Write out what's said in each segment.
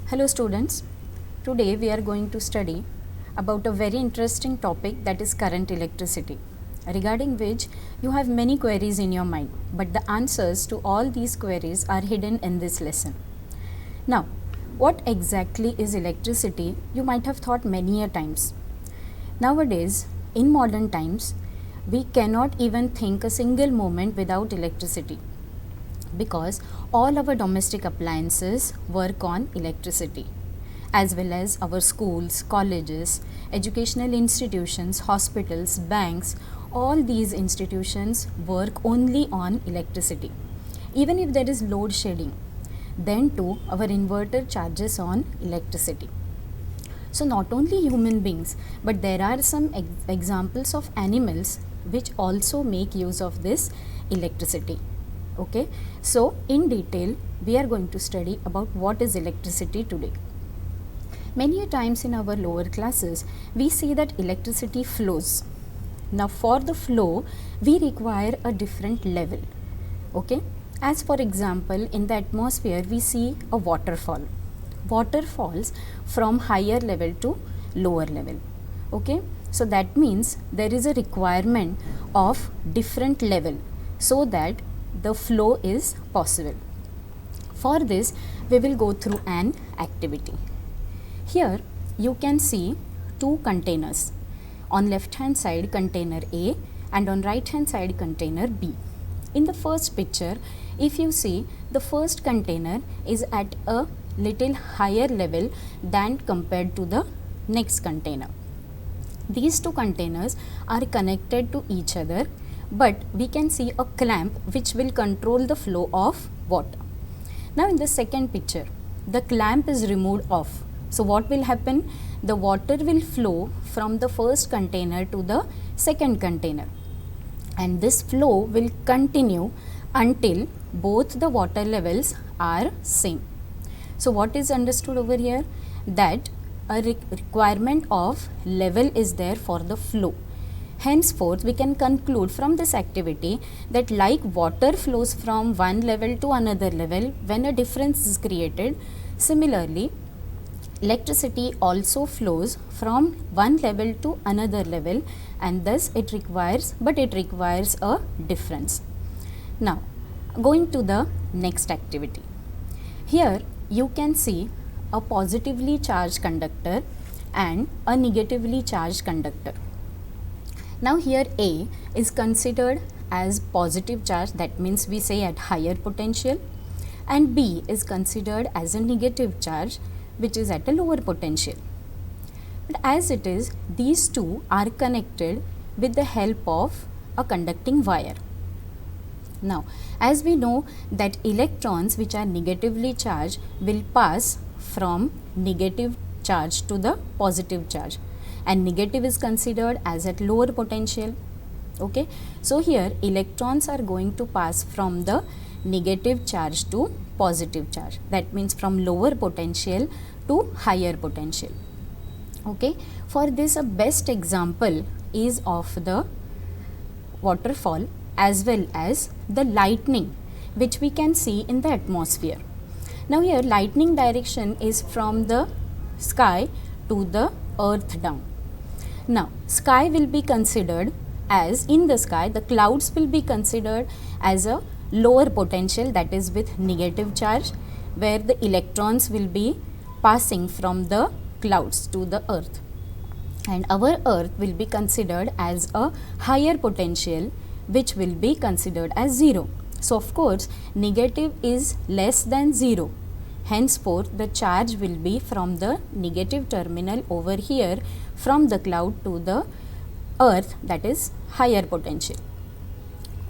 Hello students, today we are going to study about a very interesting topic, that is current electricity, regarding which you have many queries in your mind, but the answers to all these queries are hidden in this lesson. Now, what exactly is electricity? You might have thought many a times. Nowadays, in modern times, we cannot even think a single moment without electricity, because all our domestic appliances work on electricity, as well as our schools, colleges, educational institutions, hospitals, banks. All these institutions work only on electricity. Even if there is load shedding, then too our inverter charges on electricity. So not only human beings, but there are some examples of animals which also make use of this electricity. Okay, so in detail we are going to study about what is electricity today. Many a times in our lower classes we see that electricity flows. Now for the flow we require a different level. Okay, as for example, in the atmosphere we see a waterfall. Water falls from higher level to lower level. Okay, so that means there is a requirement of different level so that the flow is possible. For this we will go through an activity. Here you can see two containers. On left hand side container A and on right hand side container B. In the first picture, if you see, the first container is at a little higher level than compared to the next container. These two containers are connected to each other, but we can see a clamp which will control the flow of water. Now in the second picture, the clamp is removed off. So what will happen? The water will flow from the first container to the second container, and this flow will continue until both the water levels are same. So what is understood over here? That a requirement of level is there for the flow. Henceforth, we can conclude from this activity that like water flows from one level to another level when a difference is created, similarly, electricity also flows from one level to another level, and thus it requires a difference. Now, going to the next activity. Here you can see a positively charged conductor and a negatively charged conductor. Now here A is considered as positive charge, that means we say at higher potential, and B is considered as a negative charge, which is at a lower potential. But as it is, these two are connected with the help of a conducting wire. Now, as we know that electrons which are negatively charged will pass from negative charge to the positive charge, and negative is considered as at lower potential. Okay, so here electrons are going to pass from the negative charge to positive charge, that means from lower potential to higher potential. Okay, for this a best example is of the waterfall as well as the lightning which we can see in the atmosphere. Now here lightning direction is from the sky to the earth down. Now sky will be considered as, in the sky the clouds will be considered as a lower potential, that is with negative charge, where the electrons will be passing from the clouds to the earth, and our earth will be considered as a higher potential which will be considered as 0. So of course negative is less than 0. Henceforth the charge will be from the negative terminal over here from the cloud to the earth, that is higher potential.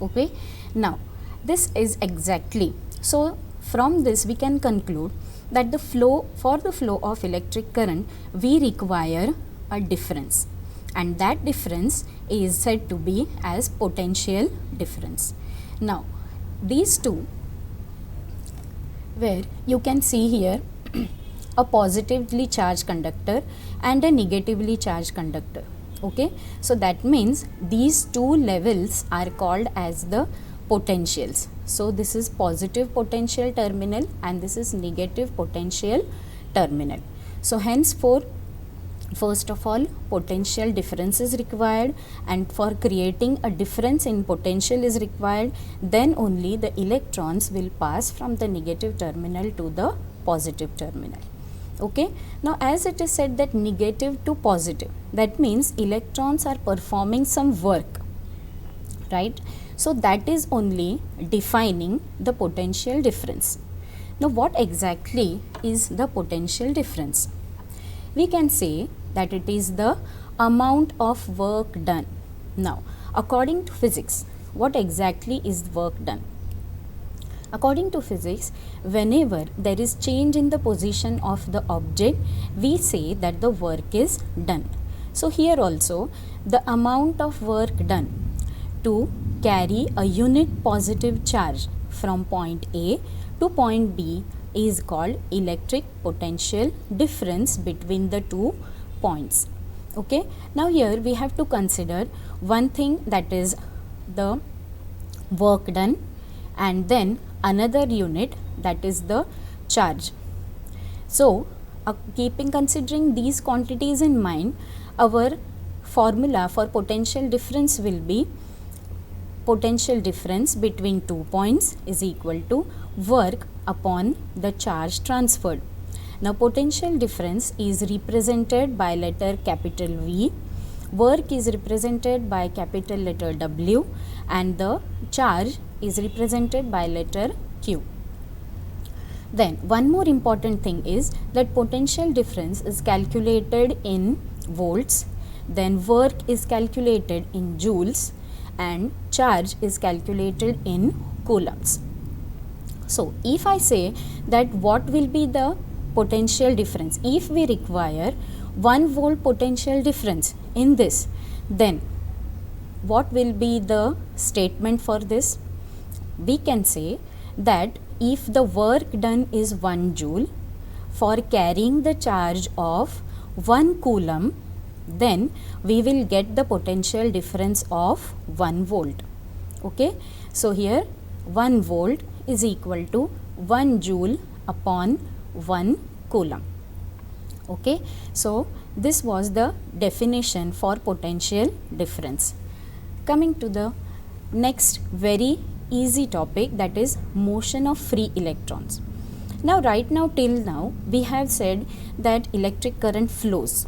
Okay, now this is exactly, so from this we can conclude that the flow, for the flow of electric current we require a difference, and that difference is said to be as potential difference. Now these two, where you can see here a positively charged conductor and a negatively charged conductor. Okay, so that means these two levels are called as the potentials. So this is positive potential terminal and this is negative potential terminal. So henceforth, first of all, potential difference is required, and for creating a difference in potential is required, then only the electrons will pass from the negative terminal to the positive terminal. Okay, now as it is said that negative to positive, that means electrons are performing some work, right? So that is only defining the potential difference. Now what exactly is the potential difference? We can say that it is the amount of work done. Now according to physics, what exactly is work done? According to physics, whenever there is change in the position of the object, we say that the work is done. So here also, the amount of work done to carry a unit positive charge from point A to point B is called electric potential difference between the 2 points. Okay, now here we have to consider one thing, that is the work done, and then another unit, that is the charge. So considering these quantities in mind, our formula for potential difference will be potential difference between 2 points is equal to work upon the charge transferred. Now potential difference is represented by letter capital V, work is represented by capital letter W, and the charge is represented by letter Q. Then one more important thing is that potential difference is calculated in volts, then work is calculated in joules, and charge is calculated in coulombs. So if I say that what will be the potential difference, if we require 1 volt potential difference in this, then what will be the statement for this? We can say that if the work done is 1 joule for carrying the charge of 1 coulomb, then we will get the potential difference of 1 volt. Okay, so here 1 volt is equal to 1 joule upon 1 coulomb. Okay, so this was the definition for potential difference. Coming to the next very easy topic, that is motion of free electrons. Now right now till now we have said that electric current flows,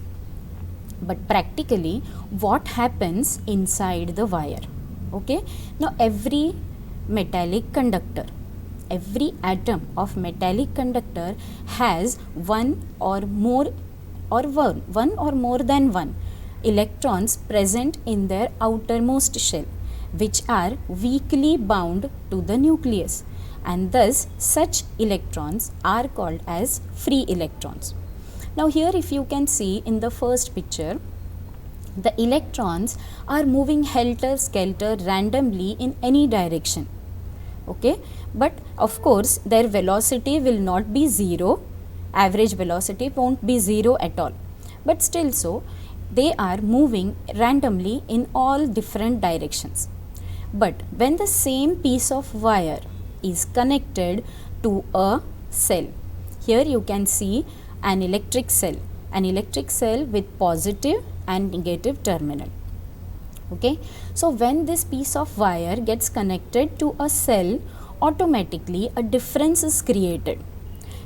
but practically what happens inside the wire? Okay, now every metallic conductor, every atom of metallic conductor has one or more than one electrons present in their outermost shell, which are weakly bound to the nucleus, and thus such electrons are called as free electrons. Now here if you can see in the first picture, the electrons are moving helter-skelter randomly in any direction. Okay, but of course their velocity will not be zero, average velocity won't be zero at all, but still so they are moving randomly in all different directions. But when the same piece of wire is connected to a cell, here you can see an electric cell with positive and negative terminal. Okay, so when this piece of wire gets connected to a cell, automatically a difference is created.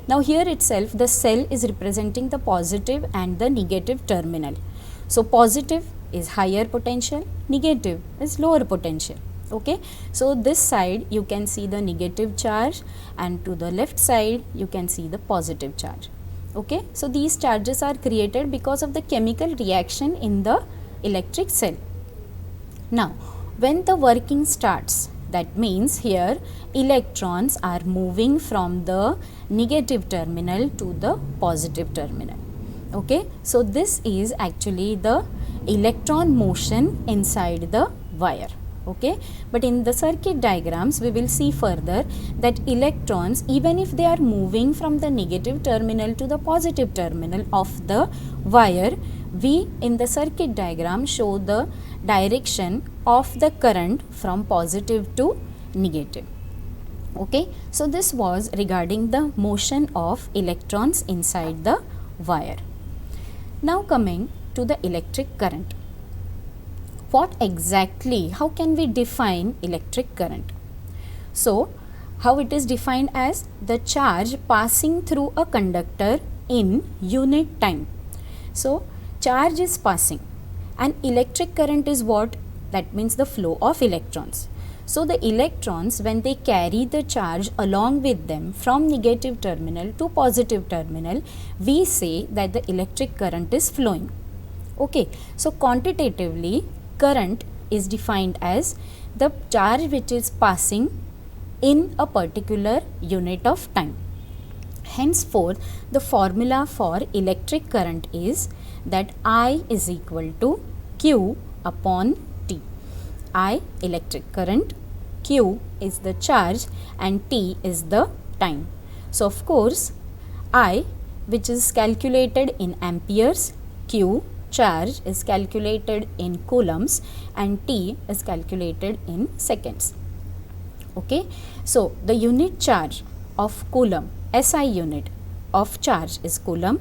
Now here itself the cell is representing the positive and the negative terminal. So positive is higher potential, negative is lower potential. Okay, so this side you can see the negative charge, and to the left side you can see the positive charge. Okay, so these charges are created because of the chemical reaction in the electric cell. Now when the working starts, that means here electrons are moving from the negative terminal to the positive terminal. Okay, so this is actually the electron motion inside the wire. Okay, but in the circuit diagrams we will see further that electrons, even if they are moving from the negative terminal to the positive terminal of the wire, we in the circuit diagram show the direction of the current from positive to negative. Okay, so this was regarding the motion of electrons inside the wire. Now coming to the electric current. How can we define electric current? So, how it is defined as the charge passing through a conductor in unit time. So, charge is passing and electric current is what? That means the flow of electrons. So, the electrons, when they carry the charge along with them from negative terminal to positive terminal, we say that the electric current is flowing. Okay, so quantitatively, current is defined as the charge which is passing in a particular unit of time. Henceforth, the formula for electric current is that I is equal to Q upon T. I, electric current, Q is the charge and T is the time. So, of course, I, which is calculated in amperes, Q, charge, is calculated in coulombs and T is calculated in seconds. Okay, so the unit charge of coulomb, SI unit of charge is coulomb,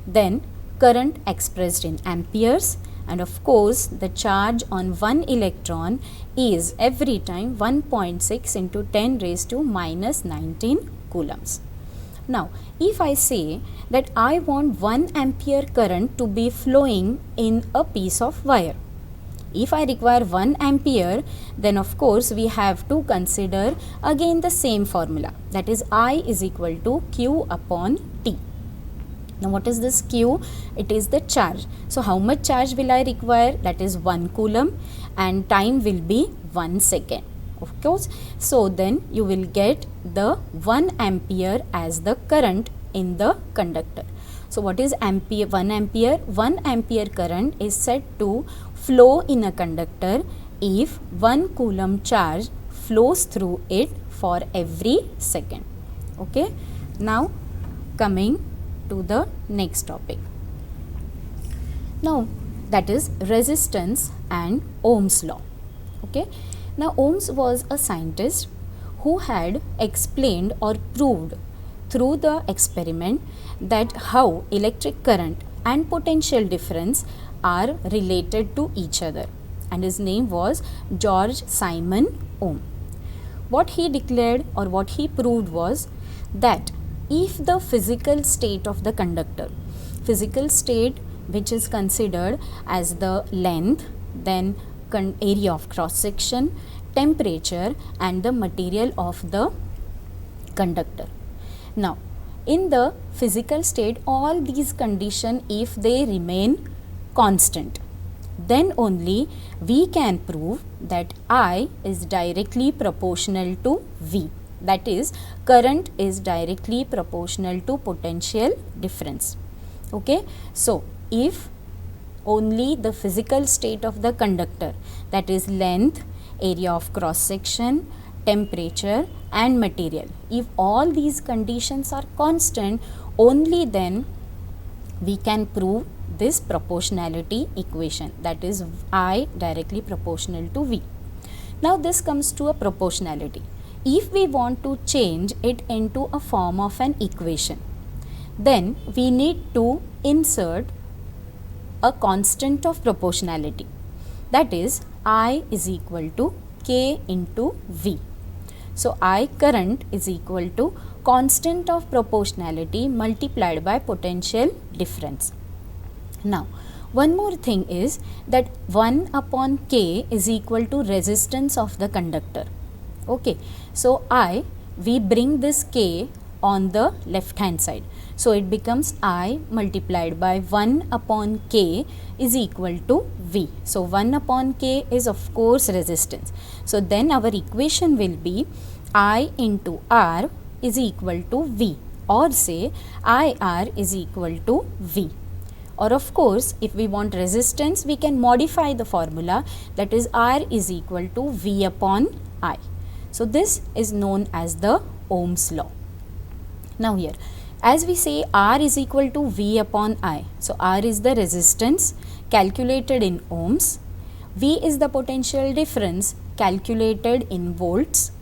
then current expressed in amperes, and of course the charge on one electron is every time 1.6 into 10 raised to minus 19 coulombs. Now, if I say that I want 1 ampere current to be flowing in a piece of wire, if I require 1 ampere, then of course we have to consider again the same formula, that is I is equal to Q upon T. Now, what is this Q? It is the charge. So, how much charge will I require? That is 1 coulomb and time will be 1 second. Of course, so then you will get the 1 ampere as the current in the conductor. So, what is ampere? 1 ampere? 1 ampere current is said to flow in a conductor if 1 coulomb charge flows through it for every second. Okay. Now, coming to the next topic. Now, that is resistance and Ohm's law. Okay. Now, Ohm's was a scientist who had explained or proved through the experiment that how electric current and potential difference are related to each other, and his name was George Simon Ohm. What he declared or what he proved was that if the physical state of the conductor, physical state which is considered as the length, then area of cross section, temperature and the material of the conductor. Now, in the physical state, all these conditions, if they remain constant, then only we can prove that I is directly proportional to V. That is, current is directly proportional to potential difference. Okay. So, if only the physical state of the conductor, that is length, area of cross section, temperature and material, if all these conditions are constant, only then we can prove this proportionality equation, that is I directly proportional to V. Now, this comes to a proportionality. If we want to change it into a form of an equation, then we need to insert a constant of proportionality, that is I is equal to K into V. So, I current is equal to constant of proportionality multiplied by potential difference. Now, one more thing is that 1 upon K is equal to resistance of the conductor. Okay. So, we bring this K on the left hand side. So, it becomes I multiplied by 1 upon K is equal to V. So, 1 upon K is of course resistance. So, then our equation will be I into R is equal to V, or say IR is equal to V. Or of course, if we want resistance, we can modify the formula, that is R is equal to V upon I. So, this is known as the Ohm's law. Now, here as we say R is equal to V upon I. So, R is the resistance calculated in ohms, V is the potential difference calculated in volts,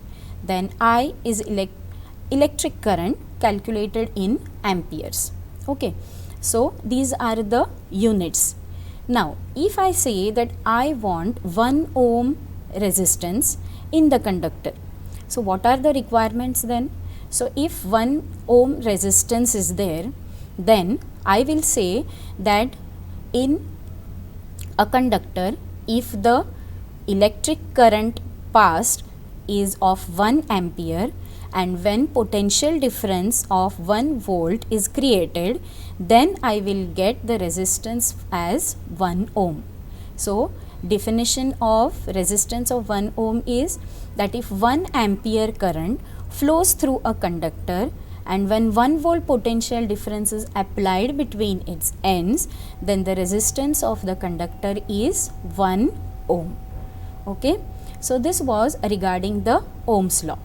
then I is electric current calculated in amperes. Okay, so these are the units. Now if I say that I want 1 ohm resistance in the conductor, so what are the requirements then? So if 1 ohm resistance is there, then I will say that in a conductor, if the electric current passed is of 1 ampere, and when potential difference of 1 volt is created, then I will get the resistance as 1 ohm. So definition of resistance of 1 ohm is that if 1 ampere current flows through a conductor, and when 1 volt potential difference is applied between its ends, then the resistance of the conductor is 1 ohm. Okay, so this was regarding the Ohm's law.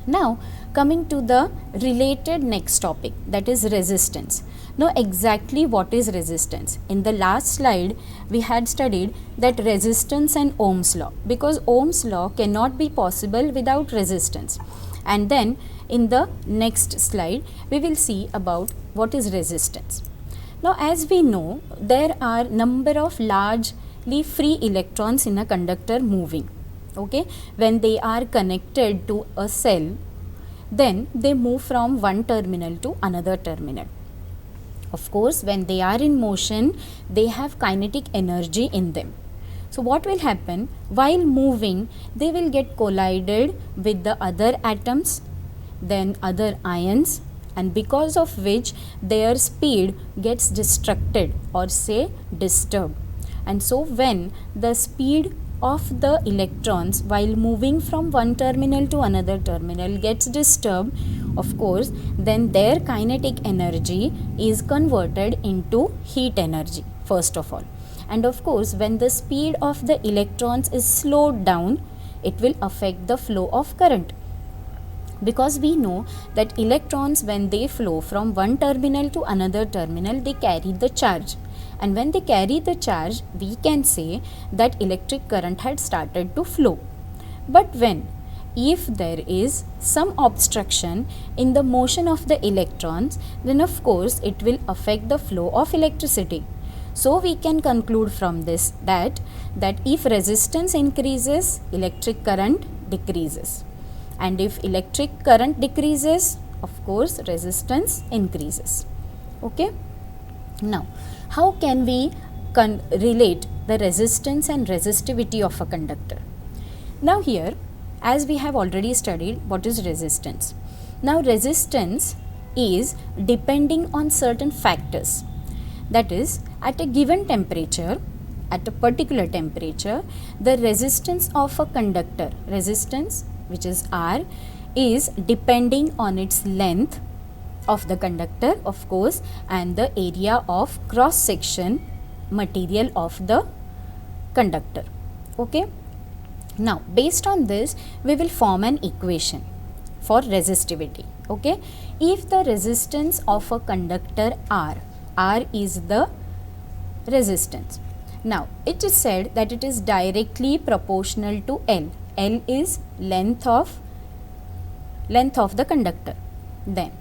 Now coming to the related next topic, that is resistance. Now exactly what is resistance? In the last slide we had studied that resistance and Ohm's law, because Ohm's law cannot be possible without resistance. And then in the next slide we will see about what is resistance. Now as we know, there are number of largely free electrons in a conductor moving. Okay, when they are connected to a cell, then they move from one terminal to another terminal. Of course, when they are in motion, they have kinetic energy in them. So what will happen? While moving, they will get collided with the other atoms, then other ions, and because of which their speed gets distracted or say disturbed. And so when the speed of the electrons while moving from one terminal to another terminal gets disturbed, of course, then their kinetic energy is converted into heat energy first of all. And of course, when the speed of the electrons is slowed down, it will affect the flow of current, because we know that electrons, when they flow from one terminal to another terminal, they carry the charge. And when they carry the charge, we can say that electric current had started to flow. But if there is some obstruction in the motion of the electrons, then of course it will affect the flow of electricity. So we can conclude from this that if resistance increases, electric current decreases. And if electric current decreases, of course resistance increases. Okay. Now, how can we relate the resistance and resistivity of a conductor? Now here, as we have already studied, what is resistance? Now resistance is depending on certain factors. That is, at a given temperature, at a particular temperature, the resistance of a conductor, resistance which is R, is depending on its length of the conductor, of course, and the area of cross section material of the conductor. Okay. Now based on this, we will form an equation for resistivity. Okay. If the resistance of a conductor R is the resistance. Now it is said that it is directly proportional to L. L is length of the conductor. Then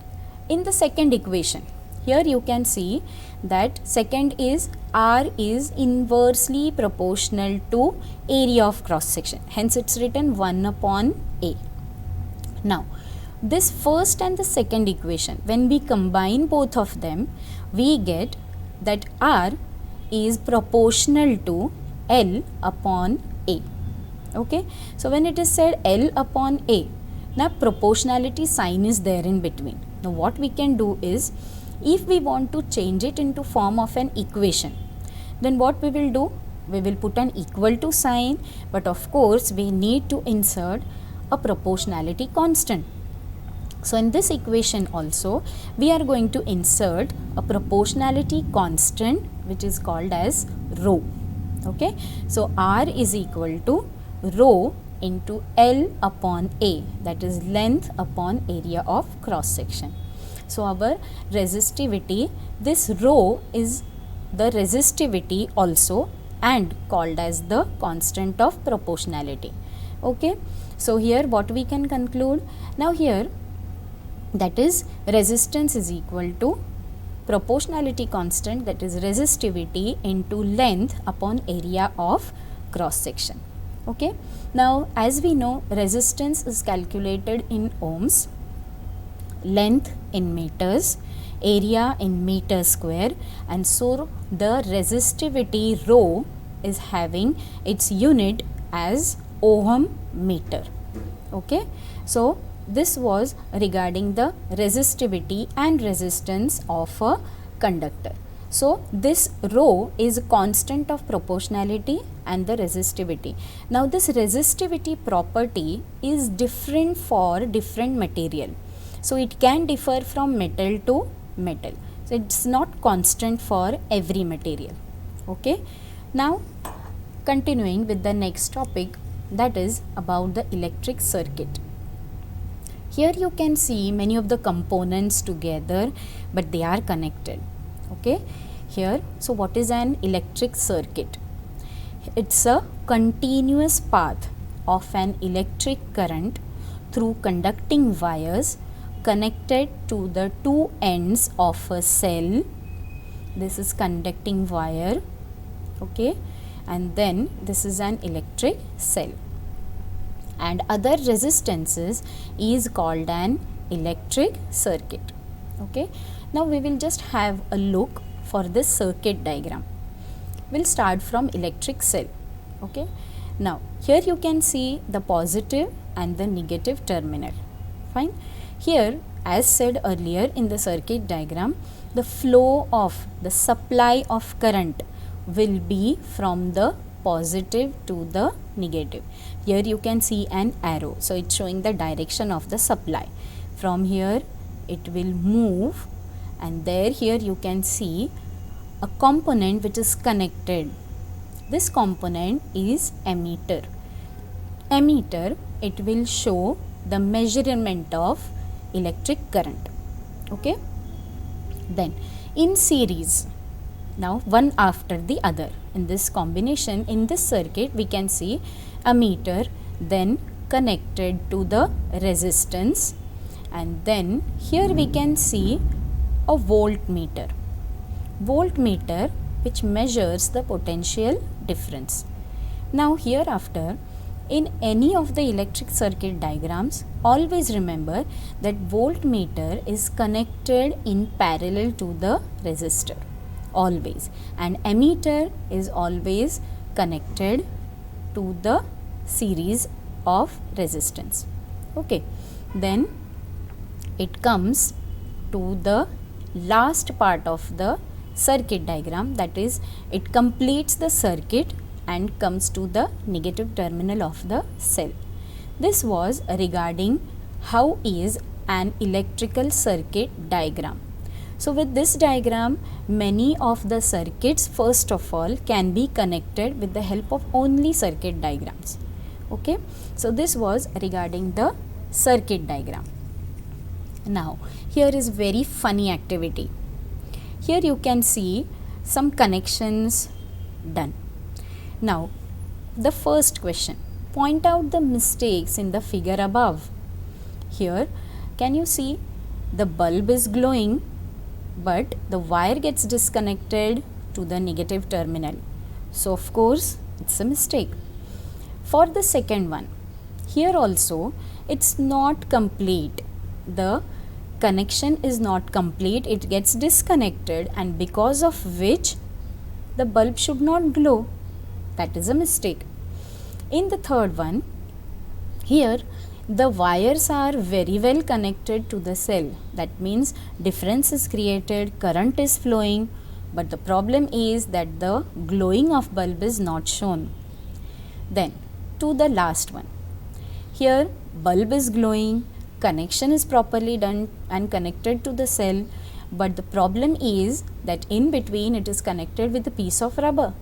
in the second equation, here you can see that second is R is inversely proportional to area of cross section. Hence it's written 1 upon A. Now this first and the second equation, when we combine both of them, we get that R is proportional to L upon A. Okay. So when it is said L upon A, now proportionality sign is there in between. Now what we can do is, if we want to change it into form of an equation, then what we will do? We will put an equal to sign, but of course we need to insert a proportionality constant. So in this equation also, we are going to insert a proportionality constant which is called as rho. Okay. So R is equal to rho into L upon A, that is length upon area of cross section. So our resistivity, this rho is the resistivity also and called as the constant of proportionality. Okay, so here what we can conclude now here, that is resistance is equal to proportionality constant, that is resistivity into length upon area of cross section. Okay, now as we know, resistance is calculated in ohms, length in meters, area in meter square, and so the resistivity rho is having its unit as ohm meter. Okay, so this was regarding the resistivity and resistance of a conductor. So this rho is a constant of proportionality and the resistivity. Now this resistivity property is different for different material. So it can differ from metal to metal. So it's not constant for every material. Okay. Now continuing with the next topic, that is about the electric circuit. Here you can see many of the components together, but they are connected. Okay. Here, so what is an electric circuit? It's a continuous path of an electric current through conducting wires connected to the two ends of a cell. This is conducting wire. Okay, and then this is an electric cell, and other resistances is called an electric circuit. Okay, now we will just have a look for this circuit diagram. We'll start from electric cell. Okay, now here you can see the positive and the negative terminal. Fine. Here, as said earlier in the circuit diagram, the flow of the supply of current will be from the positive to the negative. Here you can see an arrow, so it's showing the direction of the supply. From here it will move, and there here you can see a component which is connected. This component is ammeter. Ammeter, it will show the measurement of electric current. Okay, then in series, now one after the other, in this combination, in this circuit we can see ammeter then connected to the resistance, and then here we can see a voltmeter. Voltmeter which measures the potential difference. Now hereafter, in any of the electric circuit diagrams, always remember that voltmeter is connected in parallel to the resistor, always, and ammeter is always connected to the series of resistance. Okay, then it comes to the last part of the circuit diagram, that is it completes the circuit and comes to the negative terminal of the cell. This was regarding how is an electrical circuit diagram. So with this diagram, many of the circuits first of all can be connected with the help of only circuit diagrams. Okay, so this was regarding the circuit diagram. Now here is very funny activity. Here you can see some connections done. Now the first question, point out the mistakes in the figure above. Here can you see the bulb is glowing, but the wire gets disconnected to the negative terminal. So of course it's a mistake. For the second one, here also it's not complete. The connection is not complete, it gets disconnected, and because of which the bulb should not glow. That is a mistake. In the third one, here the wires are very well connected to the cell. That means difference is created, current is flowing, but the problem is that the glowing of bulb is not shown. Then to the last one, here bulb is glowing, connection is properly done and connected to the cell, but the problem is that in between it is connected with a piece of rubber,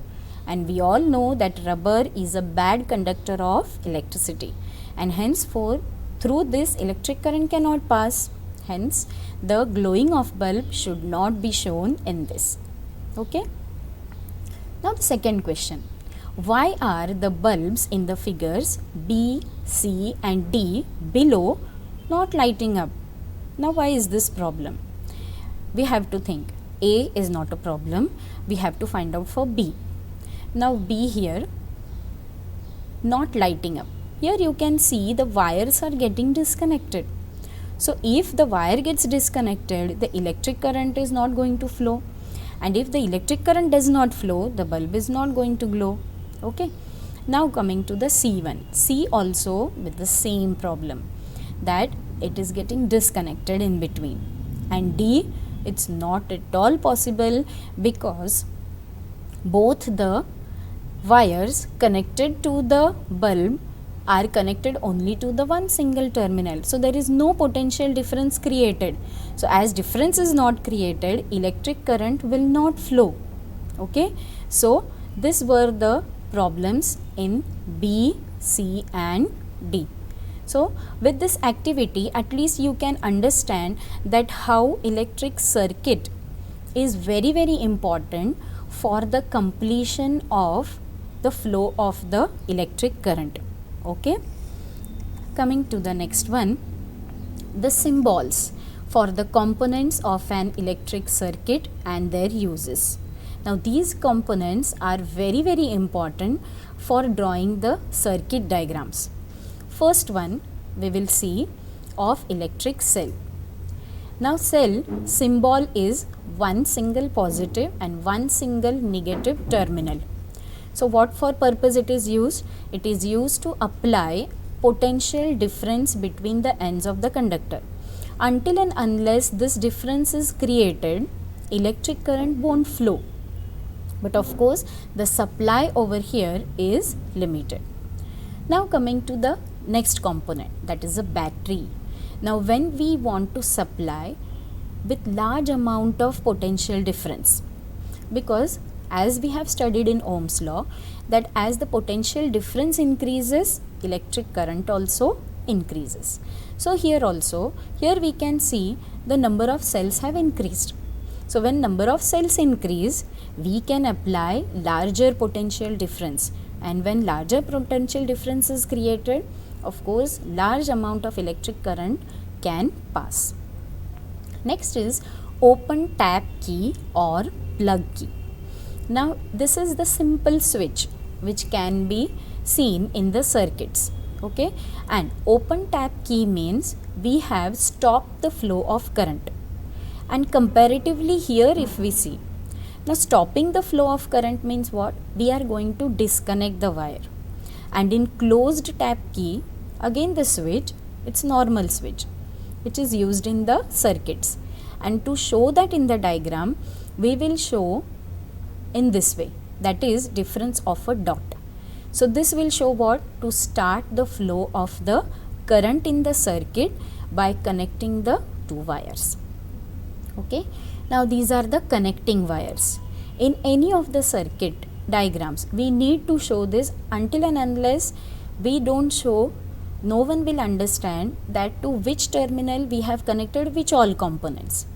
and we all know that rubber is a bad conductor of electricity, and henceforth through this electric current cannot pass. Hence the glowing of bulb should not be shown in this. Okay, now the second question, why are the bulbs in the figures B, C and D below not lighting up? Now why is this problem? We have to think A is not a problem, we have to find out for B. Now B here not lighting up. Here you can see the wires are getting disconnected. So if the wire gets disconnected, the electric current is not going to flow, and if the electric current does not flow, the bulb is not going to glow. Okay. Now coming to the C1. C also with the same problem, that it is getting disconnected in between. And D, it's not at all possible because both the wires connected to the bulb are connected only to the one single terminal. So there is no potential difference created. So as difference is not created, electric current will not flow. Okay. So these were the problems in B, C and D. So with this activity, at least you can understand that how electric circuit is very, very important for the completion of the flow of the electric current. Okay. Coming to the next one, the symbols for the components of an electric circuit and their uses. Now these components are very, very important for drawing the circuit diagrams. First one we will see of electric cell. Now cell symbol is one single positive and one single negative terminal. So what for purpose it is used? It is used to apply potential difference between the ends of the conductor. Until and unless this difference is created, electric current won't flow. But of course the supply over here is limited. Now coming to the next component, that is a battery. Now when we want to supply with large amount of potential difference, because as we have studied in Ohm's law, that as the potential difference increases, electric current also increases. So here also, here we can see the number of cells have increased. So when number of cells increase, we can apply larger potential difference, and when larger potential difference is created, of course large amount of electric current can pass. Next is open tap key or plug key. Now this is the simple switch which can be seen in the circuits. Okay, and open tap key means we have stopped the flow of current, and comparatively here if we see, now stopping the flow of current means what? We are going to disconnect the wire, and in closed tap key, again the switch, it's normal switch which is used in the circuits, and to show that in the diagram we will show in this way, that is difference of a dot. So this will show what? To start the flow of the current in the circuit by connecting the two wires. Okay. Now these are the connecting wires. In any of the circuit diagrams, we need to show this. Until and unless we don't show, no one will understand that to which terminal we have connected which all components.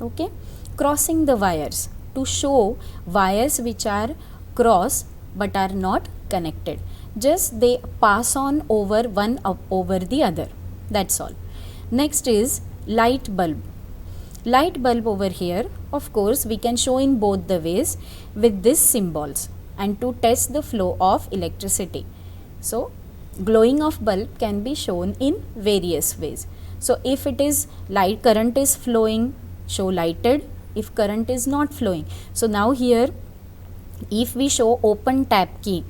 Okay. Crossing the wires, to show wires which are cross but are not connected, just they pass on over one up over the other, that's all. Next is light bulb. Light bulb over here, of course we can show in both the ways with these symbols, and to test the flow of electricity. So glowing of bulb can be shown in various ways. So if it is light, current is flowing, show lighted. If current is not flowing, so now here if we show open tap key,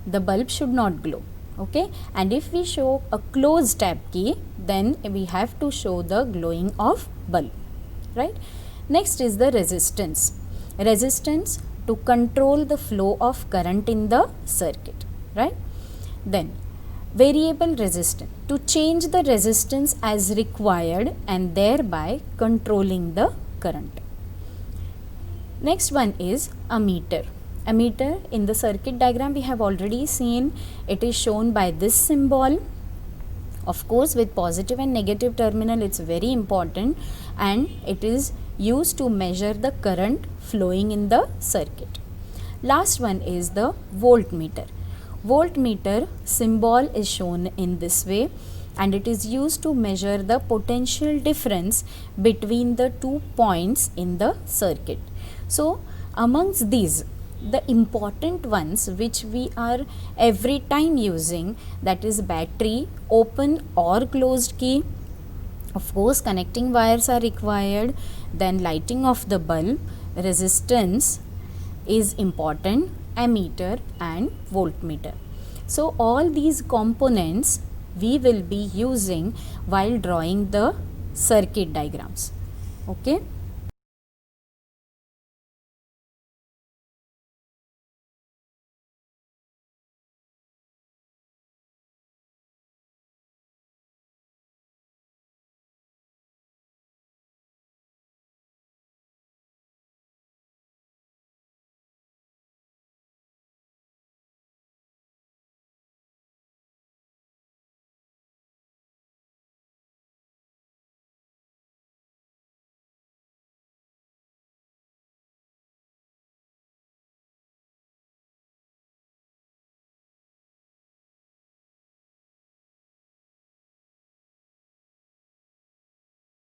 the bulb should not glow. Okay, and if we show a closed tap key, then we have to show the glowing of bulb, right? Next is the resistance. Resistance to control the flow of current in the circuit, right? Then variable resistance, to change the resistance as required and thereby controlling the current. Next one is ammeter. Ammeter in the circuit diagram we have already seen, it is shown by this symbol. Of course with positive and negative terminal, it's very important, and it is used to measure the current flowing in the circuit. Last one is the voltmeter. Voltmeter symbol is shown in this way, and it is used to measure the potential difference between the 2 points in the circuit. So amongst these, the important ones which we are every time using, that is battery, open or closed key, of course connecting wires are required, then lighting of the bulb, resistance is important, ammeter and voltmeter. So all these components we will be using while drawing the circuit diagrams. Okay.